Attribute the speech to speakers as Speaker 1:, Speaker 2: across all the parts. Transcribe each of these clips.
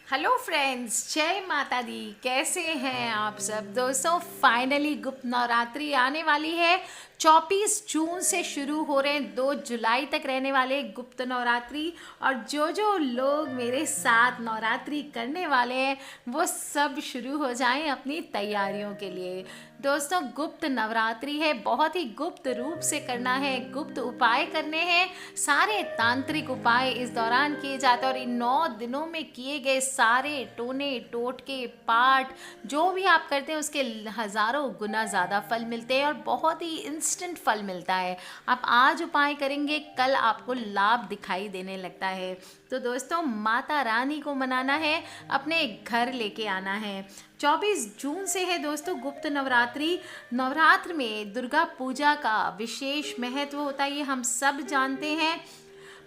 Speaker 1: Hello friends, जय माता दी। कैसे हैं आप सब दोस्तों? फाइनली गुप्त नवरात्रि आने वाली है। 24 जून से शुरू हो रहे हैं, 2 जुलाई तक रहने वाले गुप्त नवरात्रि। और जो जो लोग मेरे साथ नवरात्रि करने वाले हैं वो सब शुरू हो जाएं अपनी तैयारियों के लिए। दोस्तों, गुप्त नवरात्रि है, बहुत ही गुप्त रूप से करना है, गुप्त उपाय करने हैं। सारे तांत्रिक उपाय इस दौरान किए जाते हैं और इन 9 दिनों में किए गए सारे टोने टोटके पाठ जो भी आप करते हैं उसके हजारों गुना ज़्यादा फल मिलते हैं और बहुत ही इंस्टेंट फल मिलता है। आप आज उपाय करेंगे, कल आपको लाभ दिखाई देने लगता है। तो दोस्तों, माता रानी को मनाना है, अपने घर लेके आना है। 24 जून से है दोस्तों गुप्त नवरात्रि। नवरात्र में दुर्गा पूजा का विशेष महत्व होता है, ये हम सब जानते हैं।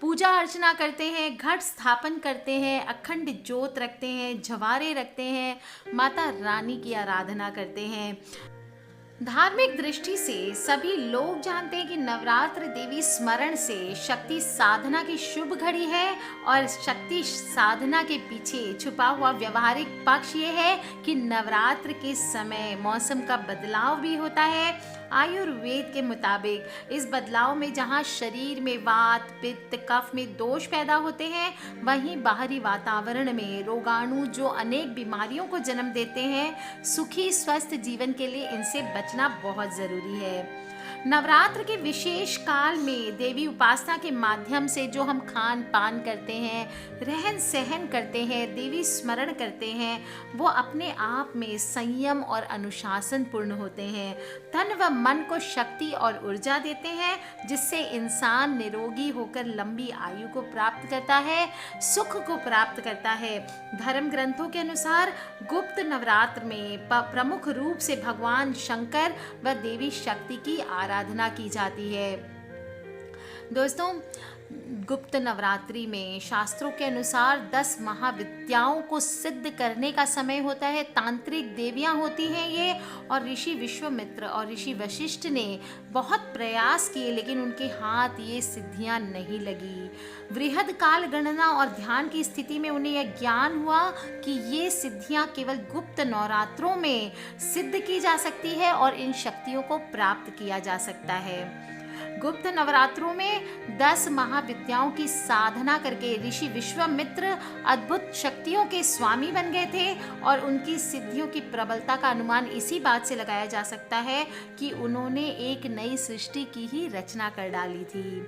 Speaker 1: पूजा अर्चना करते हैं, घट स्थापन करते हैं, अखंड ज्योत रखते हैं, जवारे रखते हैं, माता रानी की आराधना करते हैं। धार्मिक दृष्टि से सभी लोग जानते हैं कि नवरात्र देवी स्मरण से शक्ति साधना की शुभ घड़ी है। और शक्ति साधना के पीछे छुपा हुआ व्यवहारिक पक्ष ये है कि नवरात्र के समय मौसम का बदलाव भी होता है। आयुर्वेद के मुताबिक इस बदलाव में जहाँ शरीर में वात पित्त कफ में दोष पैदा होते हैं, वहीं बाहरी वातावरण में रोगाणु जो अनेक बीमारियों को जन्म देते हैं। सुखी स्वस्थ जीवन के लिए इनसे बचना बहुत ज़रूरी है। नवरात्र के विशेष काल में देवी उपासना के माध्यम से जो हम खान पान करते हैं, रहन सहन करते हैं, देवी स्मरण करते हैं, वो अपने आप में संयम और अनुशासन पूर्ण होते हैं। तन व मन को शक्ति और ऊर्जा देते हैं, जिससे इंसान निरोगी होकर लंबी आयु को प्राप्त करता है, सुख को प्राप्त करता है। धर्म ग्रंथों के अनुसार गुप्त नवरात्र में प्रमुख रूप से भगवान शंकर व देवी शक्ति की आराधना की जाती है। दोस्तों, गुप्त नवरात्रि में शास्त्रों के अनुसार 10 महाविद्याओं को सिद्ध करने का समय होता है। तांत्रिक देवियां होती हैं ये, और ऋषि विश्वामित्र और ऋषि वशिष्ठ ने बहुत प्रयास किए, लेकिन उनके हाथ ये सिद्धियां नहीं लगी। वृहद काल गणना और ध्यान की स्थिति में उन्हें यह ज्ञान हुआ कि ये सिद्धियां केवल गुप्त नवरात्रों में सिद्ध की जा सकती है और इन शक्तियों को प्राप्त किया जा सकता है। गुप्त नवरात्रों में 10 महाविद्याओं की साधना करके ऋषि विश्वामित्र अद्भुत शक्तियों के स्वामी बन गए थे। और उनकी सिद्धियों की प्रबलता का अनुमान इसी बात से लगाया जा सकता है कि उन्होंने एक नई सृष्टि की ही रचना कर डाली थी।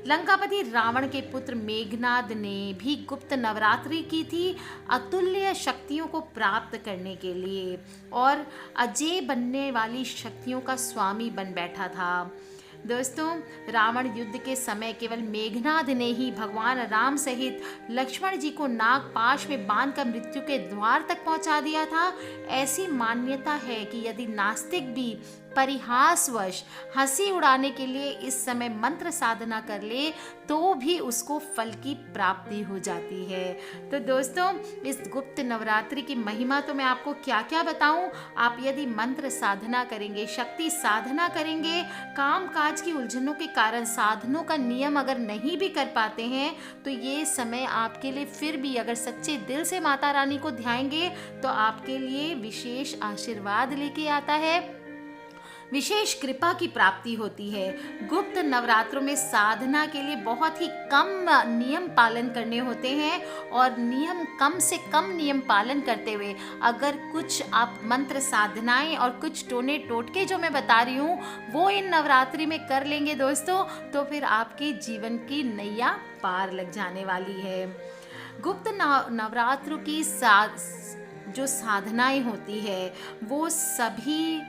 Speaker 1: लंकापति रावण के पुत्र मेघनाद ने भी गुप्त नवरात्रि की थी, अतुल्य शक्तियों को प्राप्त करने के लिए, और अजय बनने वाली शक्तियों का स्वामी बन बैठा था। दोस्तों, रावण युद्ध के समय केवल मेघनाद ने ही भगवान राम सहित लक्ष्मण जी को नागपाश में बांधकर मृत्यु के द्वार तक पहुंचा दिया था। ऐसी मान्यता है कि यदि नास्तिक भी परिहासवश हंसी उड़ाने के लिए इस समय मंत्र साधना कर ले तो भी उसको फल की प्राप्ति हो जाती है। तो दोस्तों, इस गुप्त नवरात्रि की महिमा तो मैं आपको क्या क्या बताऊं। आप यदि मंत्र साधना करेंगे, शक्ति साधना करेंगे, काम काज की उलझनों के कारण साधनों का नियम अगर नहीं भी कर पाते हैं, तो ये समय आपके लिए फिर भी अगर सच्चे दिल से माता रानी को ध्याएंगे तो आपके लिए विशेष आशीर्वाद लेके आता है, विशेष कृपा की प्राप्ति होती है। गुप्त नवरात्रों में साधना के लिए बहुत ही कम नियम पालन करने होते हैं, और कम से कम नियम पालन करते हुए अगर कुछ आप मंत्र साधनाएं और कुछ टोने टोटके जो मैं बता रही हूँ वो इन नवरात्रि में कर लेंगे दोस्तों, तो फिर आपके जीवन की नैया पार लग जाने वाली है। गुप्त नवरात्रों की जो साधनाएं होती है वो सभी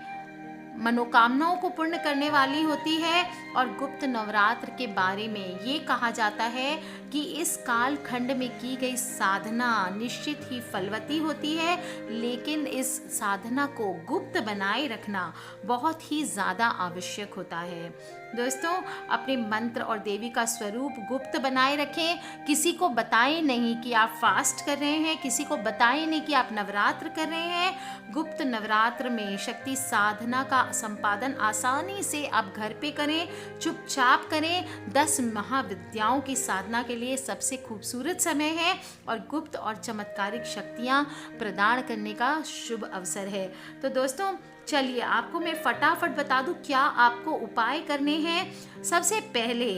Speaker 1: मनोकामनाओं को पूर्ण करने वाली होती है। और गुप्त नवरात्र के बारे में ये कहा जाता है कि इस काल खंड में की गई साधना निश्चित ही फलवती होती है, लेकिन इस साधना को गुप्त बनाए रखना बहुत ही ज़्यादा आवश्यक होता है। दोस्तों, अपने मंत्र और देवी का स्वरूप गुप्त बनाए रखें। किसी को बताएं नहीं कि आप फास्ट कर रहे हैं, किसी को बताएं नहीं कि आप नवरात्र कर रहे हैं। गुप्त नवरात्र में शक्ति साधना का संपादन आसानी से आप घर पे करें, चुपचाप करें। 10 महाविद्याओं की साधना के लिए सबसे खूबसूरत समय है और गुप्त और चमत्कारिक शक्तियाँ प्रदान करने का शुभ अवसर है। तो दोस्तों, चलिए आपको मैं फटाफट बता दूं क्या आपको उपाय करने हैं। सबसे पहले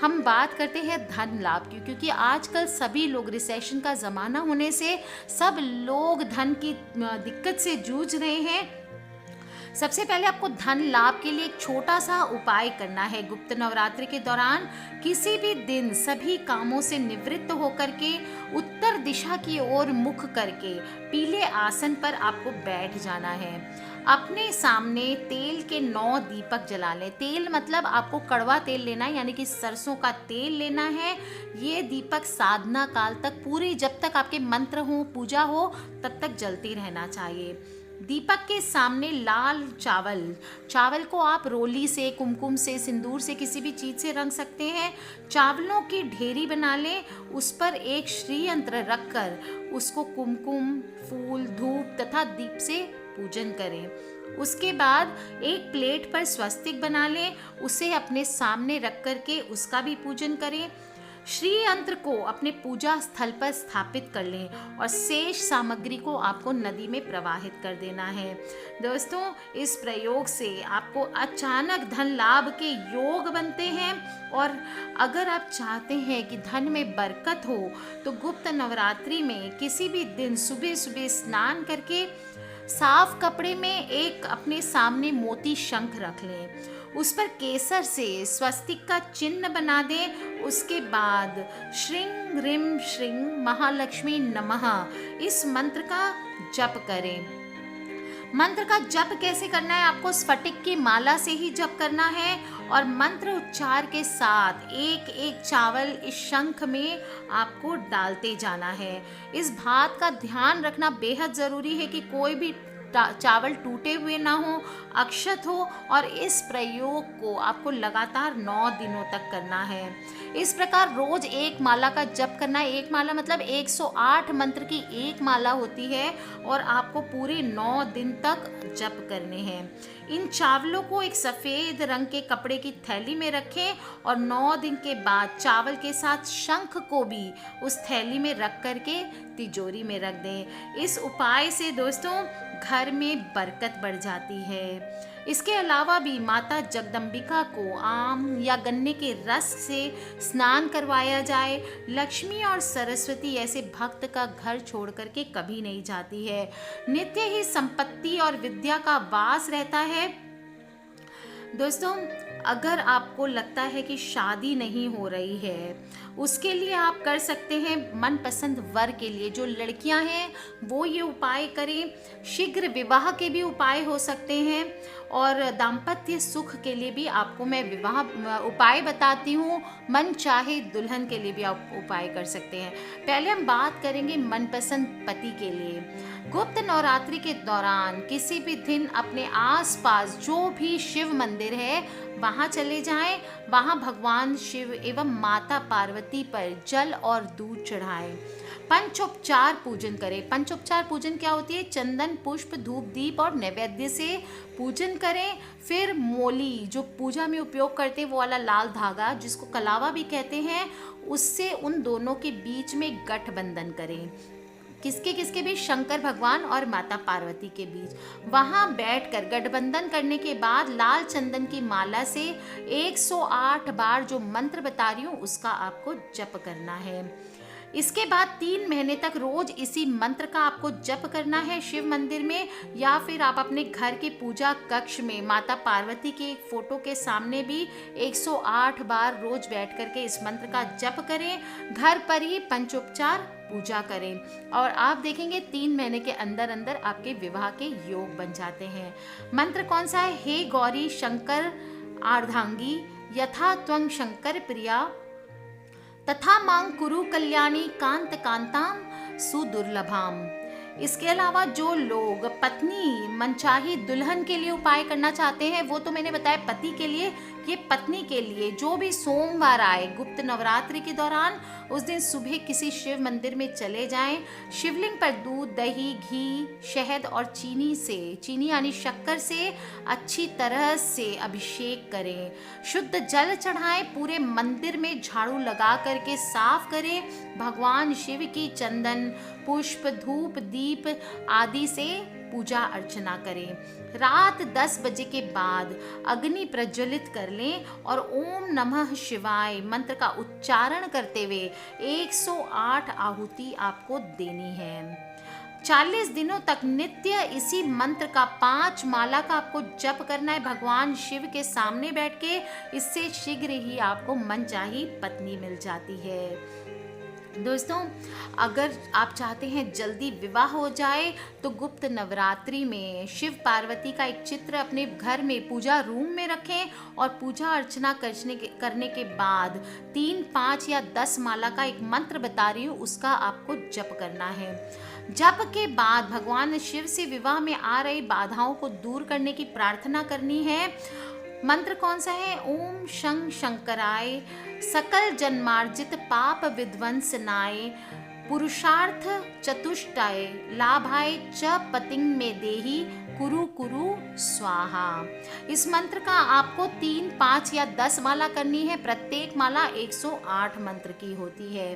Speaker 1: हम बात करते हैं धन लाभ की, क्योंकि आजकल सभी लोग, रिसेशन का ज़माना होने से सब लोग धन की दिक्कत से जूझ रहे हैं। सबसे पहले आपको धन लाभ के लिए एक छोटा सा उपाय करना है। गुप्त नवरात्रि के दौरान किसी भी दिन सभी कामों से निवृत्त होकर के उत्तर दिशा की ओर मुख करके पीले आसन पर आपको बैठ जाना है। अपने सामने तेल के 9 दीपक जला लें। तेल मतलब आपको कड़वा तेल लेना है, यानी कि सरसों का तेल लेना है। ये दीपक साधना काल तक, पूरी जब तक आपके मंत्र हो, पूजा हो, तब तक जलते रहना चाहिए। दीपक के सामने लाल चावल को आप रोली से, कुमकुम से, सिंदूर से, किसी भी चीज़ से रंग सकते हैं। चावलों की ढेरी बना लें, उस पर एक श्री यंत्र रखकर उसको कुमकुम, फूल, धूप तथा दीप से पूजन करें। उसके बाद एक प्लेट पर स्वस्तिक बना लें, उसे अपने सामने रख कर के उसका भी पूजन करें। श्री यंत्र को अपने पूजा स्थल पर स्थापित कर लें और शेष सामग्री को आपको नदी में प्रवाहित कर देना है। दोस्तों, इस प्रयोग से आपको अचानक धन लाभ के योग बनते हैं। और अगर आप चाहते हैं कि धन में बरकत हो तो गुप्त नवरात्रि में किसी भी दिन सुबह सुबह स्नान करके साफ कपड़े में एक अपने सामने मोती शंख रख लें, उस पर केसर से स्वस्तिक का चिन्ह बना दें। उसके बाद श्रीं ह्रीं श्रीं महालक्ष्मी नमः इस मंत्र का जप करें। मंत्र का जप कैसे करना है? आपको स्फटिक की माला से ही जप करना है और मंत्र उच्चार के साथ एक एक चावल इस शंख में आपको डालते जाना है। इस बात का ध्यान रखना बेहद ज़रूरी है कि कोई भी चावल टूटे हुए ना हो, अक्षत हो, और इस प्रयोग को आपको लगातार 9 दिनों तक करना है। इस प्रकार रोज एक माला का जप करना है। एक माला मतलब 108 मंत्र की एक माला होती है और आपको पूरे 9 दिन तक जप करने हैं। इन चावलों को एक सफ़ेद रंग के कपड़े की थैली में रखें और 9 दिन के बाद चावल के साथ शंख को भी उस थैली में रख करके तिजोरी में रख दें। इस उपाय से दोस्तों घर में बरकत बढ़ जाती है। इसके अलावा भी माता जगदम्बिका को आम या गन्ने के रस से स्नान करवाया जाए। लक्ष्मी और सरस्वती ऐसे भक्त का घर छोड़ करके कभी नहीं जाती है। नित्य ही संपत्ति और विद्या का वास रहता है। दोस्तों, अगर आपको लगता है कि शादी नहीं हो रही है, उसके लिए आप कर सकते हैं मनपसंद वर के लिए। जो लड़कियां हैं वो ये उपाय करें। शीघ्र विवाह के भी उपाय हो सकते हैं और दाम्पत्य सुख के लिए भी आपको मैं विवाह उपाय बताती हूँ। मन चाहे दुल्हन के लिए भी आप उपाय कर सकते हैं। पहले हम बात करेंगे मनपसंद पति के लिए। गुप्त नवरात्रि के दौरान किसी भी दिन अपने आसपास जो भी शिव मंदिर है वहाँ चले जाएं। वहाँ भगवान शिव एवं माता पार्वती पर जल और दूध चढ़ाएं। पंचोपचार पूजन करें। पंचोपचार पूजन क्या होती है? चंदन, पुष्प, धूप, दीप और नैवेद्य से पूजन करें। फिर मोली, जो पूजा में उपयोग करते हैं वो वाला लाल धागा जिसको कलावा भी कहते हैं, उससे उन दोनों के बीच में गठबंधन करें। किसके बीच? शंकर भगवान और माता पार्वती के बीच। वहाँ बैठकर गठबंधन करने के बाद लाल चंदन की माला से 108 बार जो मंत्र बता रही हूँ उसका आपको जप करना है। इसके बाद 3 महीने तक रोज इसी मंत्र का आपको जप करना है शिव मंदिर में, या फिर आप अपने घर के पूजा कक्ष में माता पार्वती के एक फोटो के सामने भी 108 बार रोज बैठ करके इस मंत्र का जप करें। घर पर ही पंचोपचार पूजा करें और आप देखेंगे 3 महीने के अंदर अंदर आपके विवाह के योग बन जाते हैं। मंत्र कौन सा है? हे गौरी शंकर अर्धांगी यथा त्वं शंकर प्रिया तथा मांग कुरु कल्याणी कांत कांताम सुदुर्लभाम। इसके अलावा जो लोग पत्नी मनचाही दुल्हन के लिए उपाय करना चाहते हैं, वो तो मैंने बताया पति के लिए ये पत्नी के लिए जो भी सोमवार आए गुप्त नवरात्रि के दौरान, उस दिन सुबह किसी शिव मंदिर में चले जाएं, शिवलिंग पर दूध, दही, घी, शहद और चीनी यानी शक्कर से अच्छी तरह से अभिषेक करें, शुद्ध जल चढ़ाएं, पूरे मंदिर में झाड़ू लगा करके साफ करें, भगवान शिव की चंदन, पुष्प, धूप, दीप आदि से पूजा अर्चना करें। रात 10 बजे के बाद अग्नि प्रज्वलित कर लें और ओम नमः शिवाय मंत्र का उच्चारण करते हुए 108 आहुति आपको देनी है। 40 दिनों तक नित्य इसी मंत्र का 5 माला का आपको जप करना है भगवान शिव के सामने बैठ के। इससे शीघ्र ही आपको मनचाही पत्नी मिल जाती है। दोस्तों, अगर आप चाहते हैं जल्दी विवाह हो जाए तो गुप्त नवरात्रि में शिव पार्वती का एक चित्र अपने घर में पूजा रूम में रखें और पूजा अर्चना करने के बाद 3, 5 या 10 माला का एक मंत्र बता रही हूँ, उसका आपको जप करना है। जप के बाद भगवान शिव से विवाह में आ रही बाधाओं को दूर करने की प्रार्थना करनी है। मंत्र कौन सा है? ओम शं शंकराय सकल जन्मार्जित पाप विध्वंसनाय पुरुषार्थ चतुष्टाय लाभाय च पतिंग में देही कुरु कुरु स्वाहा। इस मंत्र का आपको 3, 5 या 10 माला करनी है। प्रत्येक माला 108 मंत्र की होती है।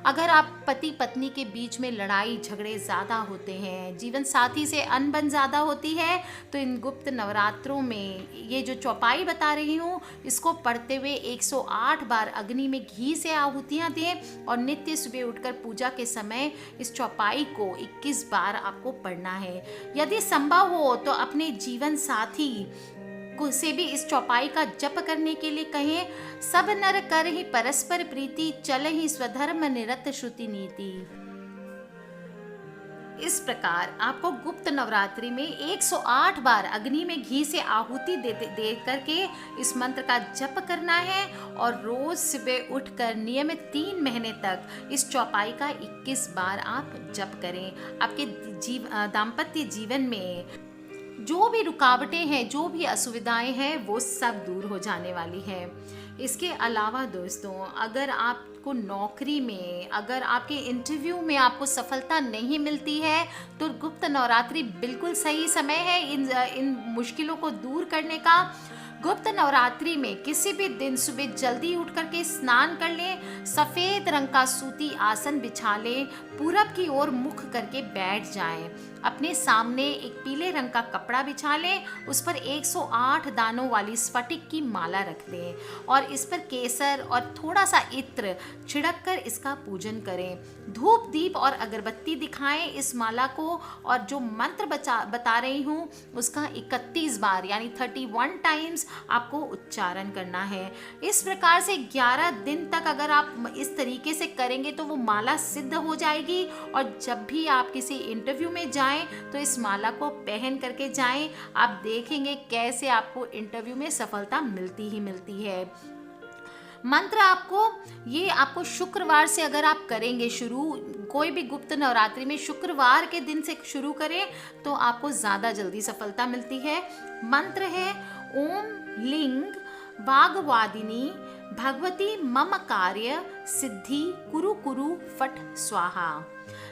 Speaker 1: अगर आप पति पत्नी के बीच में लड़ाई झगड़े ज़्यादा होते हैं, जीवन साथी से अनबन ज़्यादा होती है, तो इन गुप्त नवरात्रों में ये जो चौपाई बता रही हूँ, इसको पढ़ते हुए 108 बार अग्नि में घी से आहुतियाँ दें और नित्य सुबह उठकर पूजा के समय इस चौपाई को 21 बार आपको पढ़ना है। यदि संभव हो तो अपने जीवन साथी से भी इस चौपाई का जप करने के लिए कहें। सब नर कर ही परस्पर प्रीति, चल ही स्वधर्म निरत श्रुति नीति। इस प्रकार आपको गुप्त नवरात्रि में 108 बार अग्नि में घी से आहुति दे करके इस मंत्र का जप करना है और रोज सुबह उठकर नियमित 3 महीने तक इस चौपाई का 21 बार आप जप करें। आपके दाम्पत्य जीवन में जो भी रुकावटें हैं, जो भी असुविधाएं हैं, वो सब दूर हो जाने वाली है। इसके अलावा दोस्तों, अगर आपको नौकरी में, अगर आपके इंटरव्यू में आपको सफलता नहीं मिलती है तो गुप्त नवरात्रि बिल्कुल सही समय है इन मुश्किलों को दूर करने का। गुप्त नवरात्रि में किसी भी दिन सुबह जल्दी उठ करके स्नान कर लें, सफ़ेद रंग का सूती आसन बिछा लें, पूरब की ओर मुख करके बैठ जाएं, अपने सामने एक पीले रंग का कपड़ा बिछा लें, उस पर 108 दानों वाली स्फटिक की माला रख दें और इस पर केसर और थोड़ा सा इत्र छिड़क कर इसका पूजन करें। धूप, दीप और अगरबत्ती दिखाएं इस माला को और जो मंत्र बता रही हूँ उसका 31 बार यानी 31 टाइम्स आपको उच्चारण करना है। इस प्रकार से 11 दिन तक अगर आप इस तरीके से करेंगे तो वो माला सिद्ध हो जाएगी और जब भी आप किसी इंटरव्यू में जाएं तो इस माला को पहन करके जाएं। आप देखेंगे कैसे आपको इंटरव्यू में सफलता मिलती ही मिलती है। मंत्र आपको शुक्रवार से अगर आप करेंगे शुरू, कोई भी गुप्त नवरात्रि में शुक्रवार के दिन से शुरू करें तो आपको ज़्यादा जल्दी सफलता मिलती है। मंत्र है ओम लिंग वागवादिनी भगवती मम कार्य सिद्धि कुरु कुरु फट स्वाहा।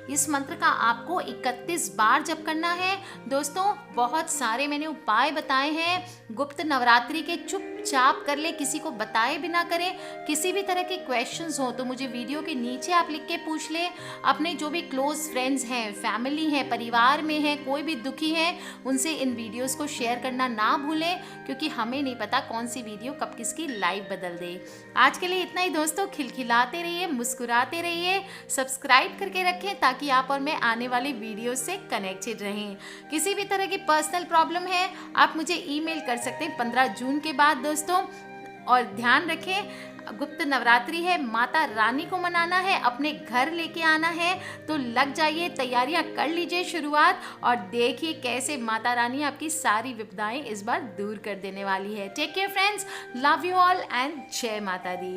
Speaker 1: इस मंत्र का आपको 31 बार जप करना है। दोस्तों, बहुत सारे मैंने उपाय बताए हैं। गुप्त नवरात्रि के चुपचाप कर ले, किसी को बताए बिना करें। किसी भी तरह के क्वेश्चंस हो तो मुझे वीडियो के नीचे आप लिख के पूछ ले। अपने जो भी क्लोज फ्रेंड्स हैं, फैमिली हैं, परिवार में हैं, कोई भी दुखी है, उनसे इन वीडियोस को शेयर करना ना भूलें, क्योंकि हमें नहीं पता कौन सी वीडियो कब किसकी लाइफ बदल दे। आज के लिए इतना ही दोस्तों। खिलखिलाते रहिए, मुस्कुराते रहिए, सब्सक्राइब करके रखें ताकि आप और मैं आने वाली वीडियो से कनेक्टेड रहें। किसी भी तरह की पर्सनल प्रॉब्लम है आप मुझे ईमेल कर सकते हैं 15 जून के बाद दोस्तों। और ध्यान रखें, गुप्त नवरात्रि है, माता रानी को मनाना है, अपने घर लेके आना है, तो लग जाइए, तैयारियां कर लीजिए शुरुआत और देखिए कैसे माता रानी आपकी सारी विपदाएं इस बार दूर कर देने वाली है। Take care friends, love you all and जय माता दी।